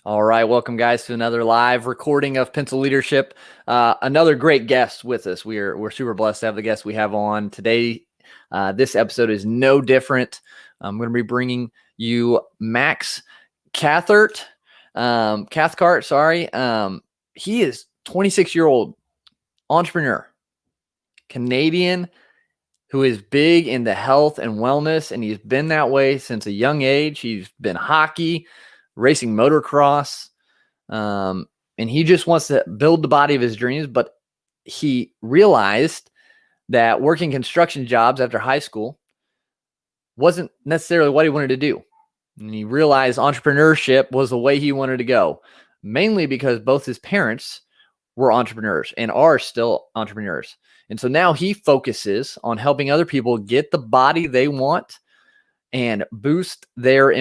All right, welcome guys to another live recording of Pencil Leadership. Another great guest with us. We're super blessed to have the guest we have on today. This episode is no different. I'm going to be bringing you Max Cathcart. Cathcart, sorry. He is 26-year-old entrepreneur, Canadian, who is big into health and wellness, and he's been that way since a young age. He's been hockey, racing motocross, and he just wants to build the body of his dreams. But he realized that working construction jobs after high school wasn't necessarily what he wanted to do. And he realized entrepreneurship was the way he wanted to go, mainly because both his parents were entrepreneurs and are still entrepreneurs. And so now he focuses on helping other people get the body they want and boost their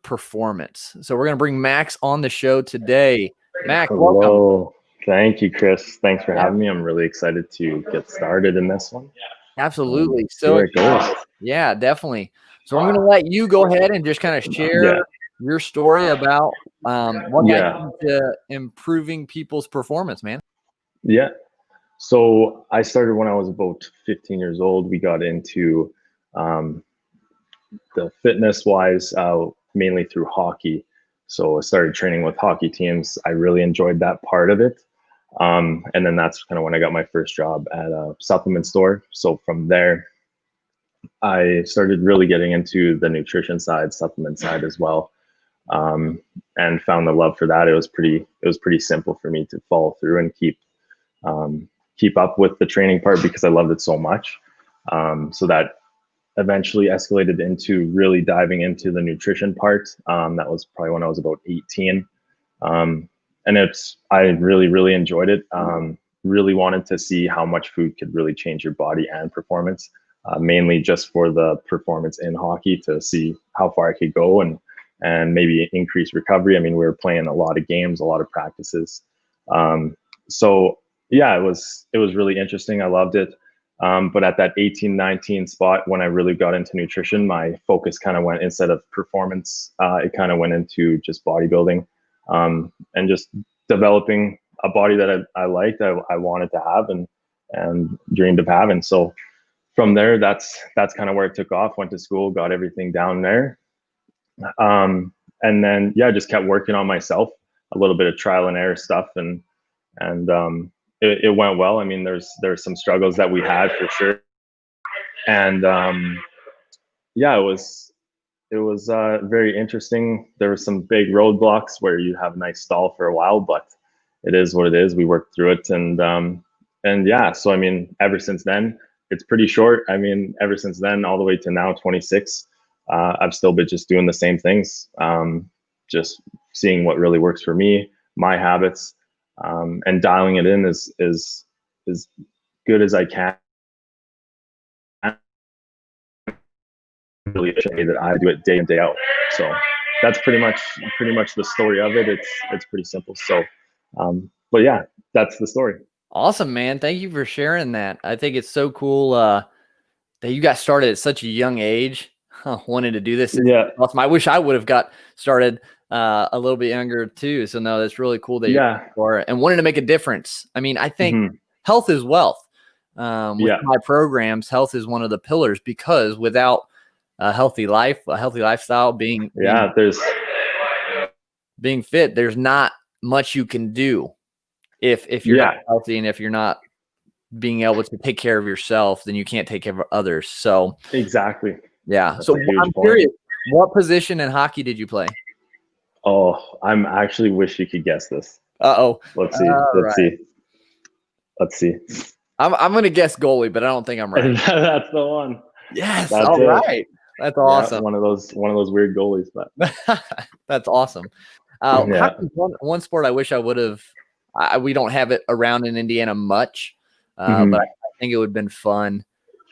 performance. So we're going to bring Max on the show today. Max, hello. Welcome. Thank you, Chris. Thanks for having me. I'm really excited to get started in this one. Absolutely. So yeah, definitely. So I'm going to let you go ahead and just kind of share your story about what got you to improving people's performance, man. Yeah. So I started when I was about 15 years old. We got into the fitness-wise mainly through hockey. So I started training with hockey teams. I really enjoyed that part of it. And then that's kind of when I got my first job at a supplement store. So from there, I started really getting into the nutrition side, supplement side as well, and found the love for that. It was pretty simple for me to follow through and keep up with the training part because I loved it so much. So that eventually escalated into really diving into the nutrition part. That was probably when I was about 18. And I really enjoyed it. Really wanted to see how much food could really change your body and performance, mainly just for the performance in hockey to see how far I could go and maybe increase recovery. I mean, we were playing a lot of games, a lot of practices. So yeah, it was really interesting. I loved it. But at that 18, 19 spot, when I really got into nutrition, my focus kind of went, instead of performance, it kind of went into just bodybuilding, and just developing a body that I liked, I wanted to have and dreamed of having. So from there, that's kind of where it took off. Went to school, got everything down there. And then, just kept working on myself, a little bit of trial and error stuff. And it went well. I mean, there's some struggles that we had for sure. And it was very interesting. There were some big roadblocks where you have a nice stall for a while, but it is what it is. We worked through it. And yeah, so I mean, ever since then, it's pretty short. I mean, ever since then, all the way to now, 26, I've still been just doing the same things, just seeing what really works for me, my habits, and dialing it in as good as I can. Really that I do it day in, day out. So that's pretty much the story of it. It's pretty simple. So, but yeah, that's the story. Awesome, man. Thank you for sharing that. I think it's so cool that you got started at such a young age. Wanted to do this. Yeah. Awesome. I wish I would have got started a little bit younger too. So no, that's really cool that you are and wanted to make a difference. I mean, I think health is wealth. With my programs, health is one of the pillars, because without a healthy life, a healthy lifestyle, being fit, there's not much you can do if you're not healthy, and if you're not being able to take care of yourself, then you can't take care of others. So exactly. Yeah. That's so I'm curious, what position in hockey did you play? Oh, I'm actually wish you could guess this. Uh-oh. Let's see. I'm going to guess goalie, but I don't think I'm right. That's the one. Yes. All right. That's awesome. Yeah, one of those weird goalies, but that's awesome. One sport I wish I would have, we don't have it around in Indiana much, but I think it would have been fun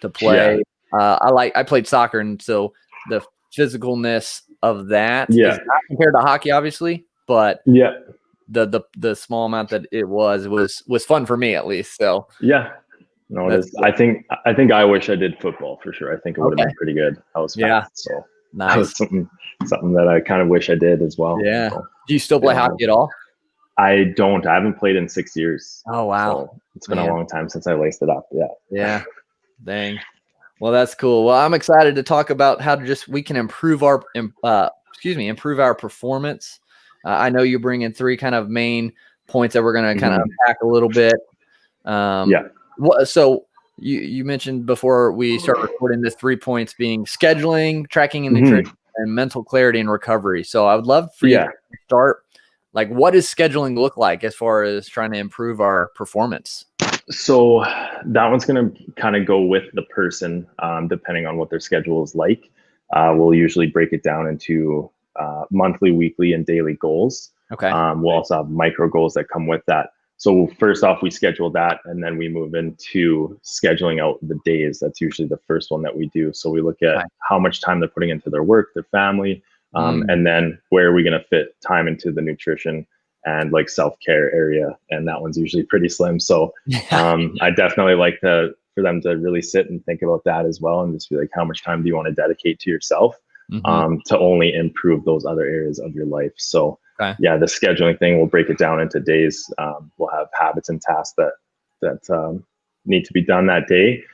to play. I played soccer, and so the physicalness of that is not compared to hockey, obviously, but the small amount that it was fun for me, at least. So no, it is. I think I wish I did football for sure. I think it would have been pretty good. I was fast, so That Nice. was something that I kind of wish I did as well. Yeah. So, Do you still play hockey at all? I don't. I haven't played in 6 years. Oh, wow. So it's been a long time since I laced it up. Yeah. Yeah. Dang. Well, that's cool. Well, I'm excited to talk about how we can improve our performance. I know you bring in 3 kind of main points that we're going to kind of unpack a little bit. So you mentioned before we start recording the 3 points being scheduling, tracking and nutrition, and mental clarity and recovery. So I would love for you to start. Like, what does scheduling look like as far as trying to improve our performance? So that one's going to kind of go with the person, depending on what their schedule is like. We'll usually break it down into monthly, weekly, and daily goals. Okay. We'll also have micro goals that come with that. So first off, we schedule that, and then we move into scheduling out the days. That's usually the first one that we do. So we look at how much time they're putting into their work, their family, and then where are we going to fit time into the nutrition and like self-care area. And that one's usually pretty slim. So I definitely like for them to really sit and think about that as well, and just be like, how much time do you want to dedicate to yourself to only improve those other areas of your life? So yeah, the scheduling thing, we'll break it down into days. We'll have habits and tasks that need to be done that day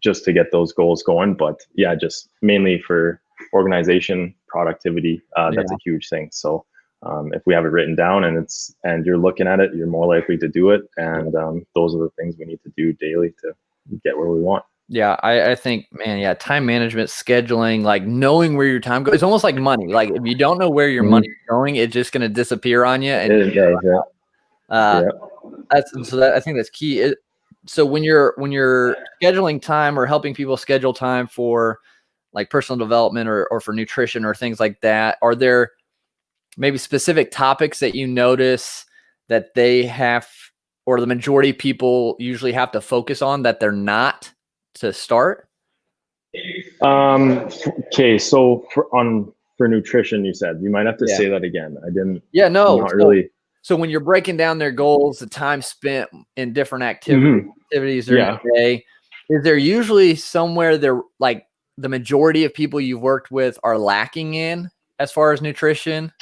just to get those goals going. But yeah, just mainly for organization, productivity, that's a huge thing. So if we have it written down and you're looking at it, you're more likely to do it. And those are the things we need to do daily to get where we want. Yeah, I think, man, time management, scheduling, like knowing where your time goes. It's almost like money. Like if you don't know where your money's going, it's just going to disappear on you. And I think that's key. So when you're scheduling time or helping people schedule time for like personal development or for nutrition or things like that, are there maybe specific topics that you notice that they have, or the majority of people usually have to focus on that they're not to start? Okay, so for nutrition, you said you might have to say that again. I didn't. Yeah, no, not really. So when you're breaking down their goals, the time spent in different activities during the day, is there usually somewhere there, like the majority of people you've worked with are lacking in as far as nutrition?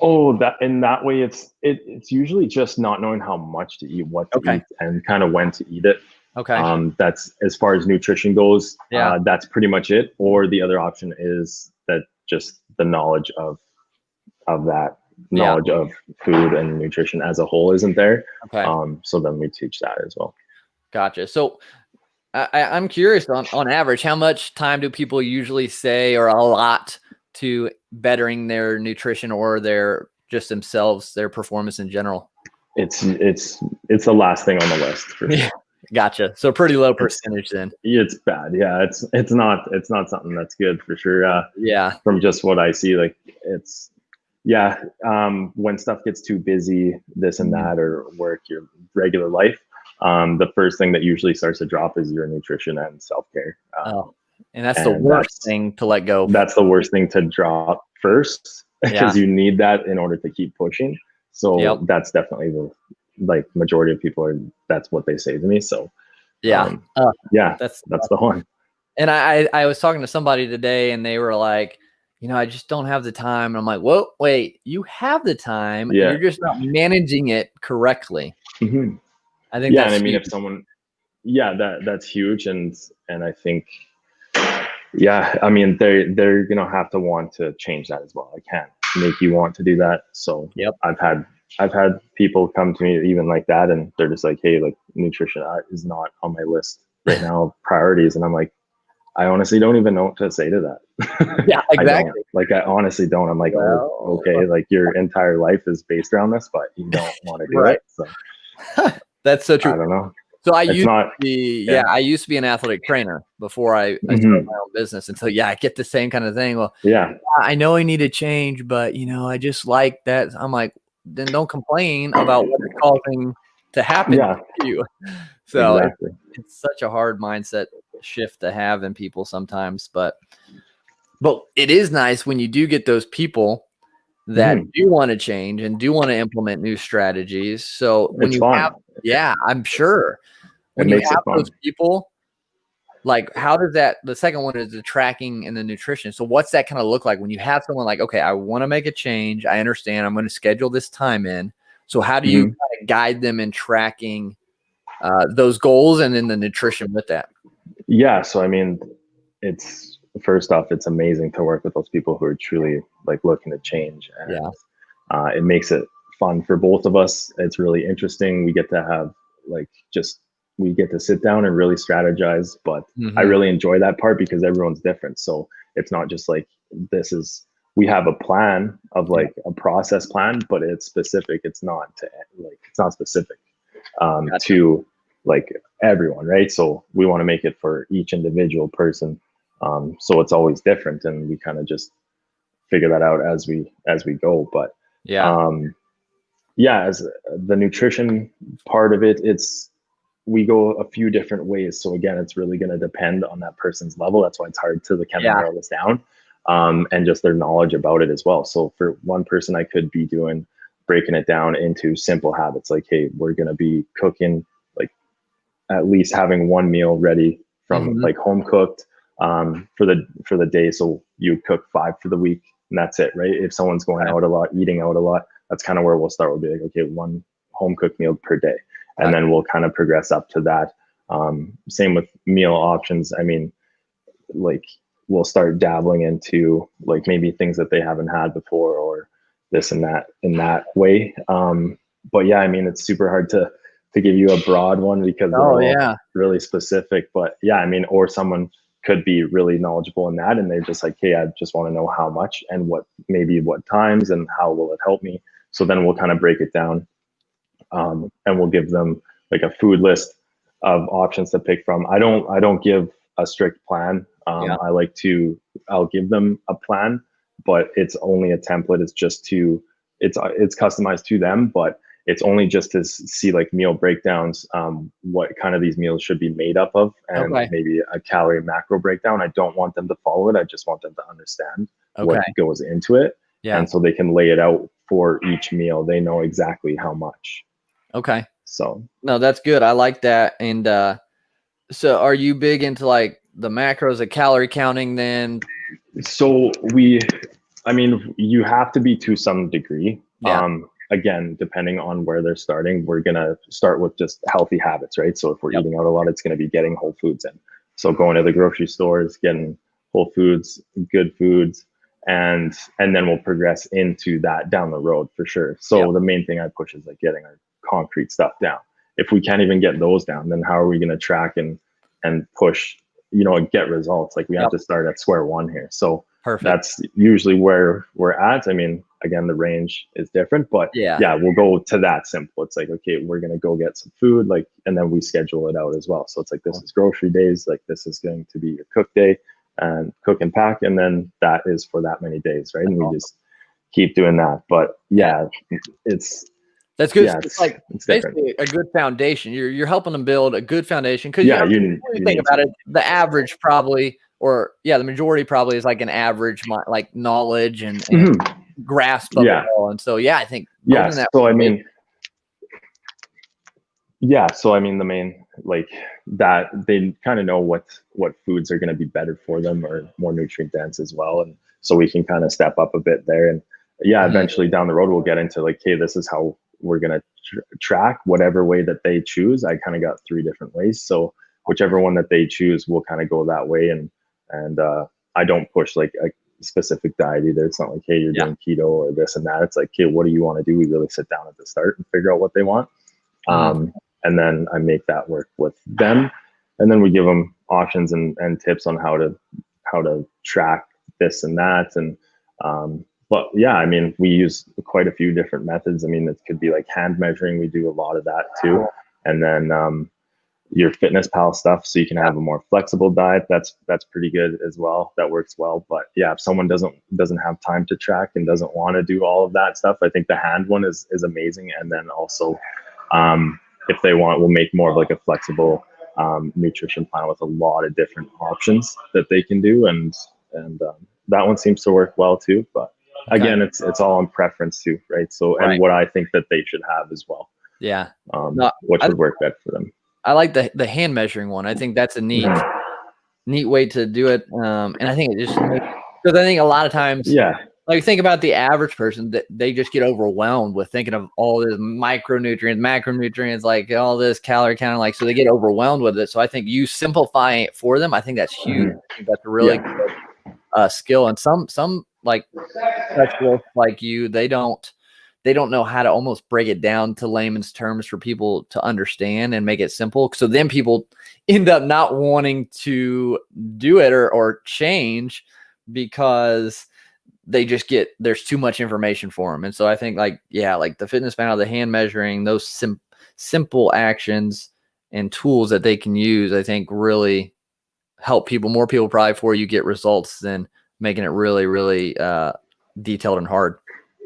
Oh, that in that way, it's usually just not knowing how much to eat, what to eat, and kind of when to eat it. Okay. That's as far as nutrition goes. That's pretty much it. Or the other option is that just the knowledge of that knowledge of food and nutrition as a whole isn't there. So then we teach that as well. Gotcha. So I'm curious, on average, how much time do people usually say, or a lot, to bettering their nutrition or their performance in general? It's the last thing on the list for sure. Gotcha. So pretty low percentage then. It's bad. Yeah. It's not something that's good for sure. From just what I see, like when stuff gets too busy, this and that, or work, your regular life, the first thing that usually starts to drop is your nutrition and self-care. And that's the worst thing to let go. That's the worst thing to drop first, because you need that in order to keep pushing. So that's definitely the majority of people that's what they say to me. So that's the one. And I was talking to somebody today and they were like, I just don't have the time. And I'm like, whoa, wait, you have the time. You're just not managing it correctly. I think and I mean, if someone, that's huge. And I think, I mean, they're going to have to want to change that as well. I can't make you want to do that. So I've had people come to me even like that, and they're just like, hey, like nutrition is not on my list right now, priorities. And I'm like, I honestly don't even know what to say to that. Yeah, exactly. I honestly don't. I'm like, okay, like your entire life is based around this, but you don't want to do it. So that's so true. I don't know. So I used to be an athletic trainer before I started my own business. And so, I get the same kind of thing. Well, I know I need to change, but I just like that. I'm like, then don't complain about what it's causing to happen to you. So it's such a hard mindset shift to have in people sometimes, but it is nice when you do get those people that do want to change and do want to implement new strategies. So when I'm sure when you have those people, like, how does that, the second one is the tracking and the nutrition. So what's that kind of look like when you have someone like, okay, I want to make a change. I understand I'm going to schedule this time in. So how do you kind of guide them in tracking those goals and then the nutrition with that? Yeah. So, I mean, it's first off, it's amazing to work with those people who are truly like looking to change, and it makes it fun for both of us. It's really interesting. We get to have like we get to sit down and really strategize, but I really enjoy that part because everyone's different. So it's not just like we have a plan of like a process plan, but it's specific. It's not specific to like everyone, right? So we want to make it for each individual person. So it's always different, and we kind of just figure that out as we go. But as the nutrition part of it, we go a few different ways. So again, it's really going to depend on that person's level. That's why it's hard to kind of narrow this down, and just their knowledge about it as well. So for one person, I could be breaking it down into simple habits. Like, hey, we're going to be cooking, like at least having one meal ready from like home cooked for the day. So you cook 5 for the week, and that's it, right? If someone's going out a lot, eating out a lot, that's kind of where we'll start. We'll be like, okay, 1 home cooked meal per day. And then we'll kind of progress up to that. Same with meal options. I mean, like we'll start dabbling into like maybe things that they haven't had before, or this and that in that way. But yeah, I mean, it's super hard to give you a broad one because they're all really specific. But yeah, I mean, or someone could be really knowledgeable in that, and they're just like, hey, I just want to know how much and what times and how will it help me. So then we'll kind of break it down. And we'll give them like a food list of options to pick from. I don't give a strict plan. I'll give them a plan, but it's only a template. It's customized to them, but it's only just to see like meal breakdowns, what kind of these meals should be made up of, and maybe a calorie macro breakdown. I don't want them to follow it. I just want them to understand what goes into it. And so they can lay it out for each meal. They know exactly how much. Okay. So no, that's good. I like that. And so are you big into like the macros, the calorie counting then? So you have to be to some degree. Again, depending on where they're starting, we're going to start with just healthy habits, right? So if we're eating out a lot, it's going to be getting whole foods in. So going to the grocery stores, getting whole foods, good foods, and then we'll progress into that down the road for sure. So the main thing I push is like getting our concrete stuff down. If we can't even get those down, then how are we going to track and push, and get results? Like we have to start at square one here. So that's usually where we're at. I mean, again, the range is different, but we'll go to that simple. It's like, okay, we're going to go get some food, like, and then we schedule it out as well. So it's like, this is grocery days. Like this is going to be your cook day and cook and pack. And then that is for that many days. Right. And we just keep doing that. But that's good. It's like it's basically a good foundation. You're helping them build a good foundation. Cause you think about it, the average probably, or the majority probably is like an average, like knowledge and grasp of it all. And so, I think. So, I mean, the main, like that, they kind of know what foods are going to be better for them or more nutrient dense as well. And so we can kind of step up a bit there. And eventually down the road, we'll get into like, hey, this is how we're going to track whatever way that they choose. I kind of got 3 different ways. So whichever one that they choose, we'll kind of go that way. And I don't push like a specific diet either. It's not like, hey, you're doing keto or this and that. It's like, hey, what do you want to do? We really sit down at the start and figure out what they want. And then I make that work with them. And then we give them options and tips on how to track this and that. And, but I mean, we use quite a few different methods. I mean, it could be like hand measuring. We do a lot of that too. And then, your Fitness Pal stuff, so you can have a more flexible diet. That's pretty good as well. That works well. But if someone doesn't have time to track and doesn't want to do all of that stuff, I think the hand one is amazing. And then also, if they want, we'll make more of like a flexible nutrition plan with a lot of different options that they can do. And that one seems to work well too. But again, it's all on preference too, right? So, and what I think that they should have as well. Yeah. Which would work best for them. I like the hand measuring one. I think that's a neat neat way to do it. And I think it just makes, because I think a lot of times, Yeah. like think about the average person, that they just get overwhelmed with thinking of all this micronutrients, macronutrients, like all this calorie counting, like, so they get overwhelmed with it. So I think you simplifying it for them, I think that's huge. I think that's a really good skill. And some like specialists like you, they don't know how to almost break it down to layman's terms for people to understand and make it simple. So then people end up not wanting to do it or change because they just get, there's too much information for them. And so I think like the fitness panel, the hand measuring, those simple actions and tools that they can use, I think really help people, more people probably, before you get results than making it really, really detailed and hard.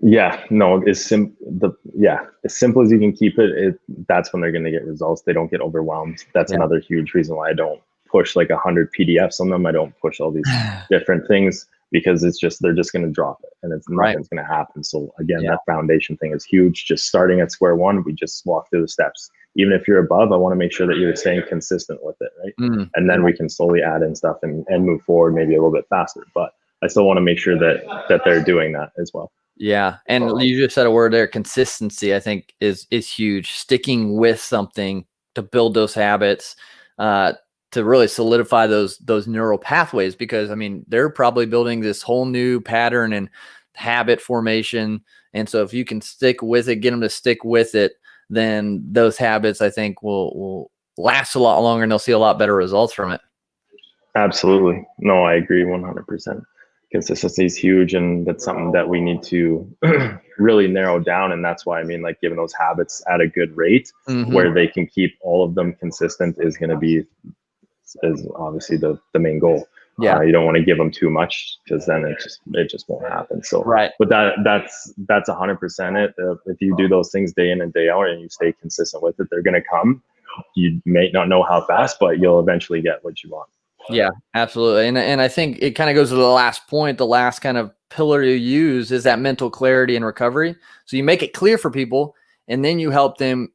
Yeah, no, as simple as you can keep it, that's when they're going to get results. They don't get overwhelmed. That's another huge reason why I don't push like 100 PDFs on them. I don't push all these different things, because they're just going to drop it, and nothing's going to happen. So again, that foundation thing is huge. Just starting at square one, we just walk through the steps. Even if you're above, I want to make sure that you're staying consistent with it, right? And then we can slowly add in stuff and move forward, maybe a little bit faster. But I still want to make sure that they're doing that as well. Yeah. And you just said a word there, consistency, I think is huge. Sticking with something to build those habits, to really solidify those neural pathways, because I mean, they're probably building this whole new pattern and habit formation. And so if you can stick with it, get them to stick with it, then those habits, I think, will last a lot longer, and they'll see a lot better results from it. Absolutely. No, I agree 100%. Consistency is huge, and that's something that we need to really narrow down. And that's why, I mean, like giving those habits at a good rate where they can keep all of them consistent is going to be, is obviously the main goal. Yeah. You don't want to give them too much, because then it just won't happen. So, but that's 100% it. If you do those things day in and day out and you stay consistent with it, they're going to come. You may not know how fast, but you'll eventually get what you want. Yeah, absolutely. And I think it kind of goes to the last point, the last kind of pillar you use is that mental clarity and recovery. So you make it clear for people, and then you help them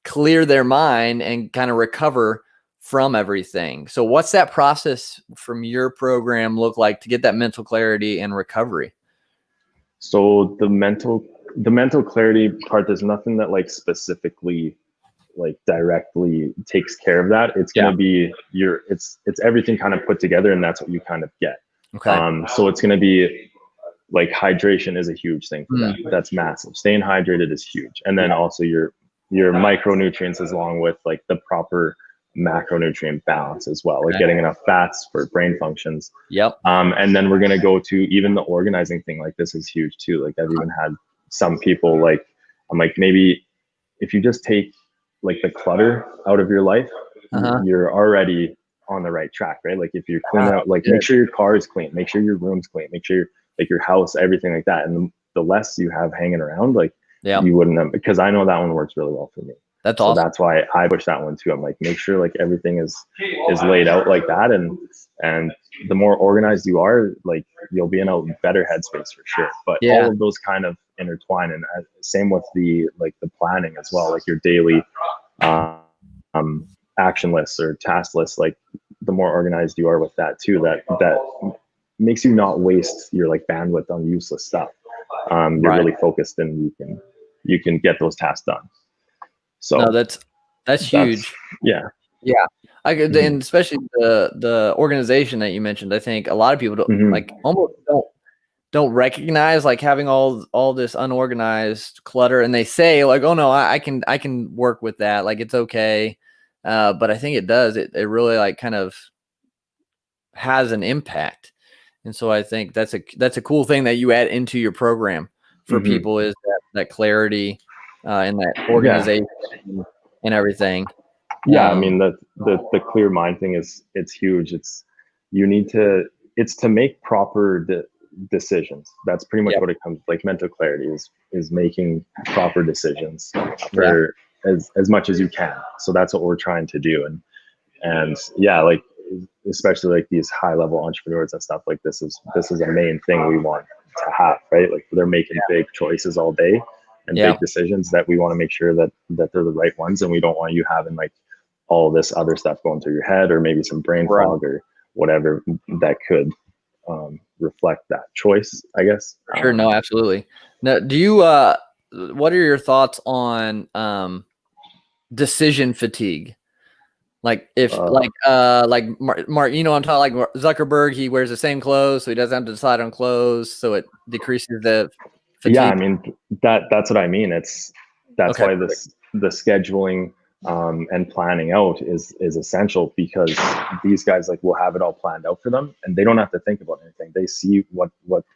clear their mind and kind of recover from everything. So what's that process from your program look like to get that mental clarity and recovery? So the mental clarity part, there's nothing that like specifically like directly takes care of that. It's going to be it's everything kind of put together, and that's what you kind of get. Okay. So it's going to be like hydration is a huge thing for that. That's massive. Staying hydrated is huge. And then also your micronutrients, as along with like the proper macronutrient balance as well, like getting enough fats for brain functions. And then we're going to go to even the organizing thing. Like this is huge too. Like I've even had some people like, I'm like, maybe if you just take like the clutter out of your life, you're already on the right track, right? Like if you're clean out, like make sure your car is clean, make sure your room's clean, make sure like your house, everything like that. And the less you have hanging around, like you wouldn't have, because I know that one works really well for me. That's awesome. So that's why I push that one too. I'm like, make sure like everything is laid out like that. And the more organized you are, like you'll be in a better headspace for sure. But all of those kind of intertwine, and same with the planning as well, like your daily action lists or task lists. Like the more organized you are with that too, that makes you not waste your like bandwidth on useless stuff. You're really focused, and you can get those tasks done. So no, that's huge. Yeah. And especially the organization that you mentioned, I think a lot of people don't, like almost don't recognize like having all this unorganized clutter, and they say like, oh no, I can work with that, like it's okay. But I think it does, it really like kind of has an impact. And so I think that's a cool thing that you add into your program for people, is that clarity and that organization and everything. I mean, the clear mind thing it's huge. It's to make proper decisions. That's pretty much what it comes, like mental clarity is making proper decisions for as much as you can. So that's what we're trying to do. And like especially like these high level entrepreneurs and stuff, like this is a main thing we want to have, right? Like they're making big choices all day and big decisions that we want to make sure that they're the right ones, and we don't want you having like all this other stuff going through your head, or maybe some brain fog or whatever that could reflect that choice, I guess. Sure. No, absolutely. Now, do you, what are your thoughts on decision fatigue? Like if like Mark, you know, I'm talking like Zuckerberg, he wears the same clothes, so he doesn't have to decide on clothes, so it decreases the fatigue. Yeah, I mean that's what I mean. That's Okay, why the scheduling and planning out is essential, because these guys like will have it all planned out for them, and they don't have to think about anything. They see what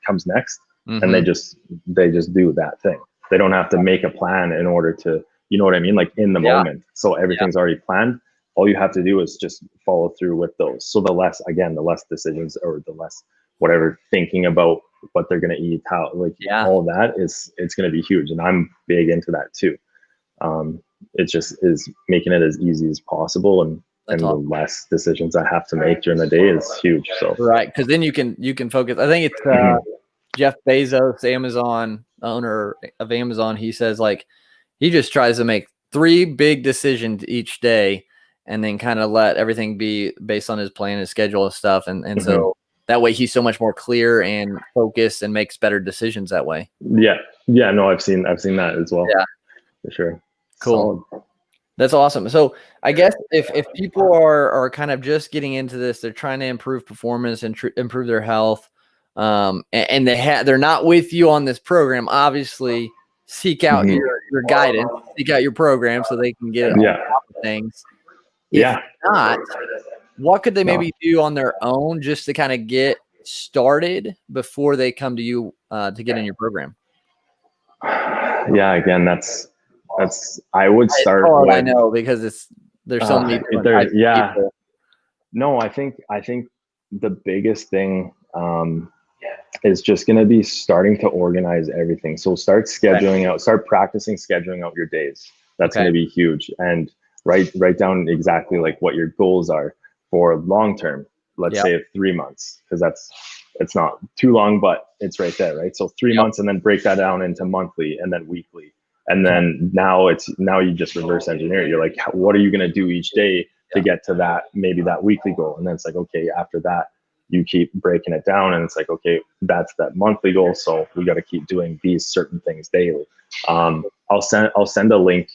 comes next, and they just do that thing. They don't have to make a plan in order to, you know what I mean, like in the moment. So everything's already planned. All you have to do is just follow through with those. So the less decisions, or the less whatever thinking about what they're going to eat, how, like all that it's going to be huge. And I'm big into that too. It just is making it as easy as possible, and the less decisions I have to make during the day is huge. So right, because then you can focus. I think it's Jeff Bezos, Amazon owner of Amazon. He says like he just tries to make 3 big decisions each day, and then kind of let everything be based on his plan, his schedule and stuff. And so that way he's so much more clear and focused and makes better decisions that way. Yeah. No, I've seen that as well. Yeah, for sure. Cool. Solid. That's awesome. So I guess if people are kind of just getting into this, they're trying to improve performance and improve their health, and they're not with you on this program, obviously seek out your guidance, seek out your program so they can get on top of things. If not, what could they maybe do on their own just to kind of get started before they come to you to get in your program? Yeah, again, that's I would start hard, with, I know, because there's so many different types of people. No, I think the biggest thing is just going to be starting to organize everything. So start scheduling out, start practicing scheduling out your days. That's going to be huge. And write down exactly like what your goals are for long term. Let's say 3 months, because it's not too long, but it's right there, right? So 3 months, and then break that down into monthly and then weekly. And then now you just reverse engineer. You're like, what are you going to do each day to get to that, maybe that weekly goal? And then it's like, okay, after that, you keep breaking it down, and it's like, okay, that's that monthly goal. So we got to keep doing these certain things daily. I'll send a link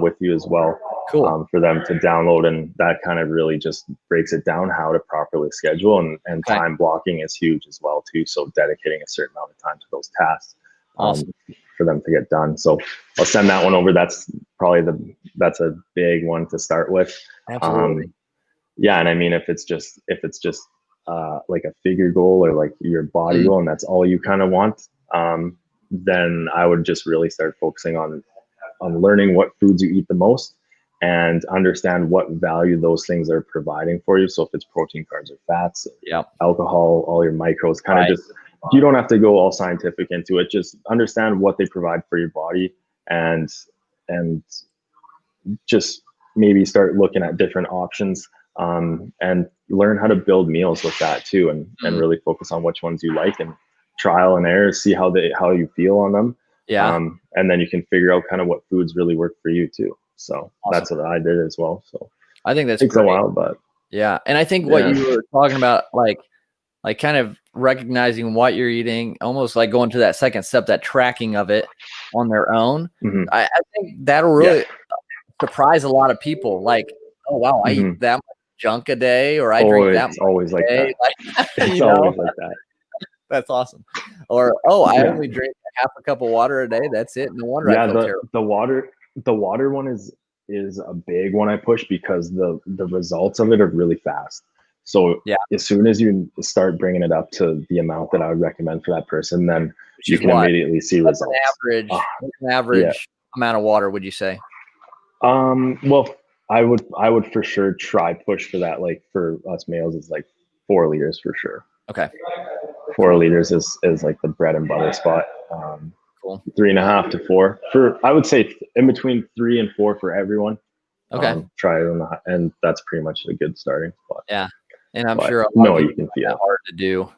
with you as well, for them to download, and that kind of really just breaks it down how to properly schedule, and time blocking is huge as well too. So dedicating a certain amount of time to those tasks for them to get done. So I'll send that one over. That's probably that's a big one to start with. Absolutely. And I mean, if it's just like a figure goal, or like your body goal, and that's all you kind of want, then I would just really start focusing on learning what foods you eat the most, and understand what value those things are providing for you. So if it's protein, carbs, or fats, alcohol, all your micros, kind of just, you don't have to go all scientific into it. Just understand what they provide for your body, and just maybe start looking at different options, and learn how to build meals with that too, and really focus on which ones you like, and trial and error, see how you feel on them. And then you can figure out kind of what foods really work for you too. So that's what I did as well. So I think that's takes a while, but and I think what you were talking about, like kind of recognizing what you're eating, almost like going to that second step, that tracking of it on their own. I think that'll really surprise a lot of people. Like, oh wow, I eat that much junk a day, or I drink that much always like that. It's always like that. That's awesome. Or I only drink half a cup of water a day. That's it. No wonder I feel terrible. The water one is a big one I push, because the results of it are really fast. So as soon as you start bringing it up to the amount that I would recommend for that person, then you can immediately see results. An average amount of water would you say? Well, I would for sure try push for that. Like for us males, it's like 4 liters for sure. Okay. 4 liters is like the bread and butter spot. Cool. 3.5 to 4 I would say in between 3 and 4 for everyone. Okay. Try it and that's pretty much a good starting spot. Yeah. And I'm sure you can feel hard to do.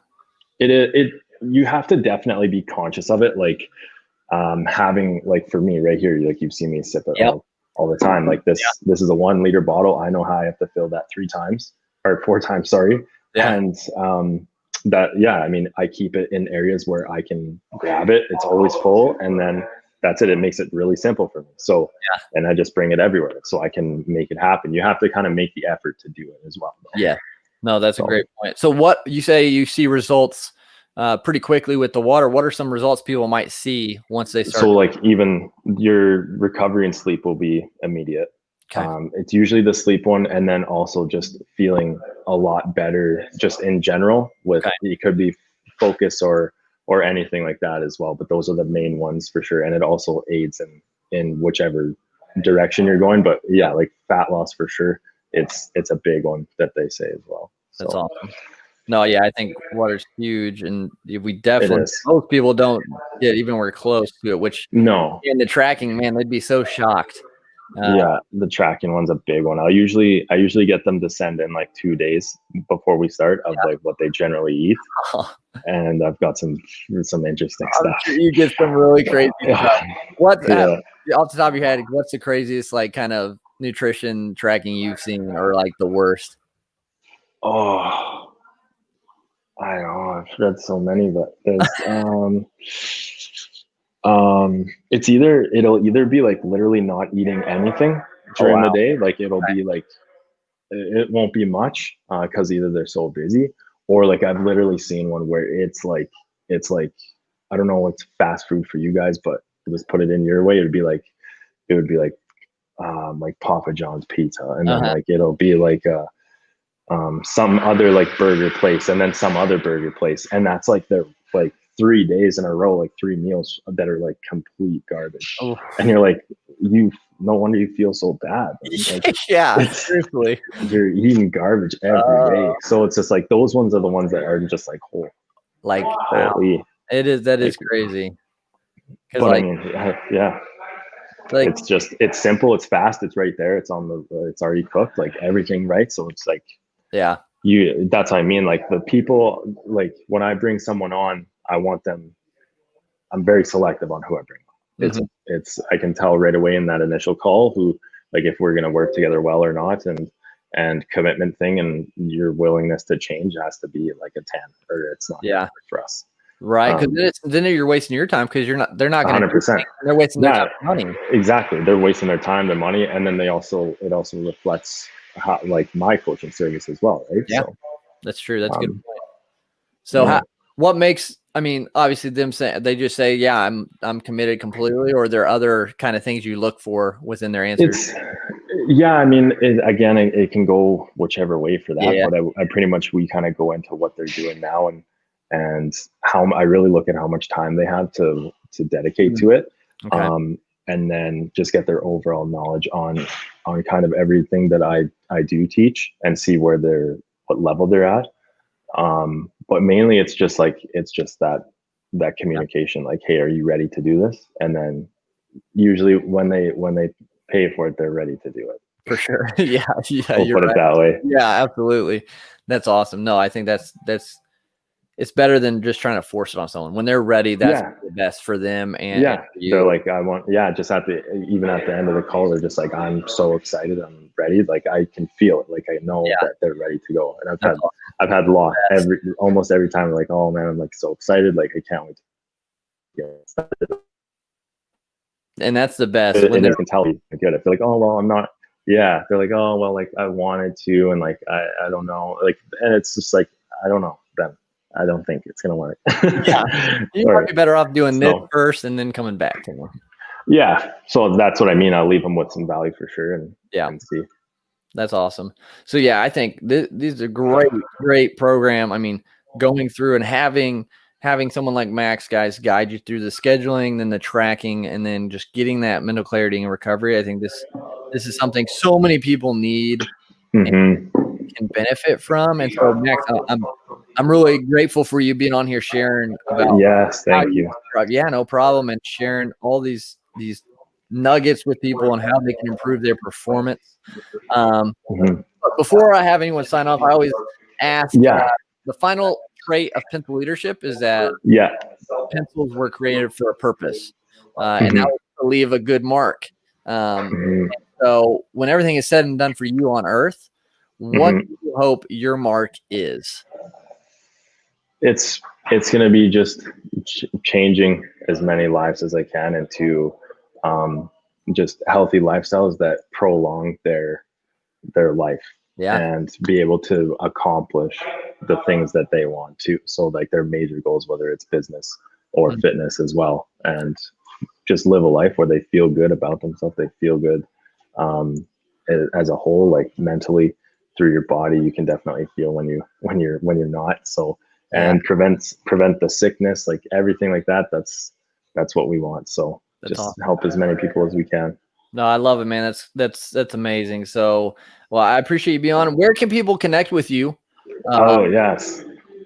You have to definitely be conscious of it. Like, having, like for me right here, like you've seen me sip it all the time. Like this is a 1 liter bottle. I know how I have to fill that 4 times, sorry. Yeah. And I mean, I keep it in areas where I can grab it. It's always full. And then that's it. It makes it really simple for me. So, and I just bring it everywhere so I can make it happen. You have to kind of make the effort to do it as well. Yeah. No, that's a great point. So what you say, you see results pretty quickly with the water. What are some results people might see once they start? So like even your recovery and sleep will be immediate. Okay. It's usually the sleep one, and then also just feeling a lot better just in general with it could be focus or anything like that as well. But those are the main ones for sure. And it also aids in whichever direction you're going. But yeah, like fat loss for sure. It's a big one that they say as well. That's awesome. No, yeah, I think water's huge, and we definitely most people don't get even we're close to it. Which in the tracking, man, they'd be so shocked. Yeah, the tracking one's a big one. I usually get them to send in like 2 days before we start of like what they generally eat, and I've got some interesting stuff. Sure you get some really crazy stuff. What off the top of your head? What's the craziest like kind of nutrition tracking you've seen, or like the worst? Oh, I don't know. I've read so many, but there's it'll either be like literally not eating anything during the day, like it'll be like it won't be much because either they're so busy, or like I've literally seen one where it's like I don't know what's fast food for you guys, but just put it in your way, it would be like Papa John's pizza, and then like it'll be like some other like burger place, and then some other burger place, and that's like they're like 3 days in a row, like 3 meals that are like complete garbage. And you're like, no wonder you feel so bad. Like, yeah, seriously, you're eating garbage every day. So it's just like those ones are the ones that are just like holy. That is crazy. But like, I mean, yeah. Like, it's simple, it's fast, it's right there, it's already cooked, like everything, right? So it's like, that's what I mean. Like the people, like when I bring someone on, I'm very selective on who I bring on. It's I can tell right away in that initial call who, like, if we're going to work together well or not, and commitment thing, and your willingness to change has to be like a 10, or it's not for us. Right, because then you're wasting your time, because they're not going to 100%. They're wasting their time and money. Exactly, they're wasting their time, their money, and then it also reflects how, like, my coaching service as well, right? Yeah, so, that's true. That's a good point. So, what makes? I mean, obviously, they just say, "Yeah, I'm committed completely," or are there other kind of things you look for within their answers? I mean, it can go whichever way for that, but I pretty much we kind of go into what they're doing now, and how I really look at how much time they have to dedicate to it. And then just get their overall knowledge on kind of everything that I do teach, and see what level they're at. But mainly it's just that communication, like, hey, are you ready to do this? And then usually when they pay for it, they're ready to do it. For sure. Yeah. We'll put it that way. Yeah, absolutely. That's awesome. No, I think that's it's better than just trying to force it on someone. When they're ready, that's the best for them. And and for they're like, just even at the end of the call, they're just like, I'm so excited, I'm ready. Like, I can feel it. Like, I know that they're ready to go. And I've had almost every time, like, oh man, I'm like so excited. Like, I can't wait to get started. And that's the best. And they can tell you good. If they're like, oh well, I'm not. Yeah, they're like, oh well, like I wanted to, and like I don't know, like, and it's just like, I don't know. Then I don't think it's gonna work. You might be better off doing this first and then coming back to them. Yeah, so that's what I mean. I'll leave them with some value for sure, and see. That's awesome. So yeah, I think these are great program. I mean, going through and having someone like Max, guys, guide you through the scheduling, then the tracking, and then just getting that mental clarity and recovery. I think this is something so many people need and can benefit from. And so, Max, I'm really grateful for you being on here sharing about. Yes, thank you. Yeah, no problem, and sharing all these nuggets with people and how they can improve their performance. But before I have anyone sign off, I always ask. The final trait of pencil leadership is that pencils were created for a purpose, and that was to leave a good mark. So when everything is said and done for you on Earth, what do you hope your mark is? It's going to be just changing as many lives as I can into just healthy lifestyles that prolong their life Yeah. and be able to accomplish the things that they want to. So like their major goals, whether it's business or fitness as well, and just live a life where they feel good about themselves. They feel good as a whole, like mentally through your body. You can definitely feel when you're not. So, and prevent the sickness, like everything like that. That's what we want. So That's just awesome. help as many people as we can. No, I love it, man. That's amazing. So, well, I appreciate you being on. Where can people connect with you? Oh yes.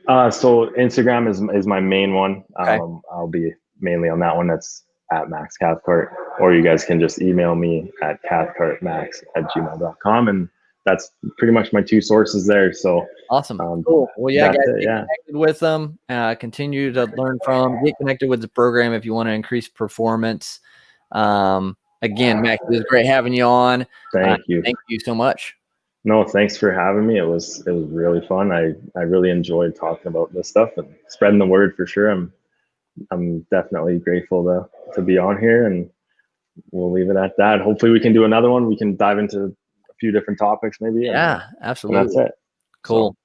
So Instagram is my main one. Okay. I'll be mainly on that one. That's at Max Cathcart, or you guys can just email me at cathcartmax@gmail.com, and that's pretty much my two sources there. So Awesome. Cool. Well, yeah, guys, that's it. get Yeah. connected with them. Continue to learn from. Get connected with the program if you want to increase performance. Again, Max, it was great having you on. Thank you. Thank you so much. No, thanks for having me. It was really fun. I really enjoyed talking about this stuff and spreading the word for sure. I'm definitely grateful to be on here, and we'll leave it at that. Hopefully we can do another one. We can dive into a few different topics maybe. Yeah, And that's absolutely. it. Cool. So.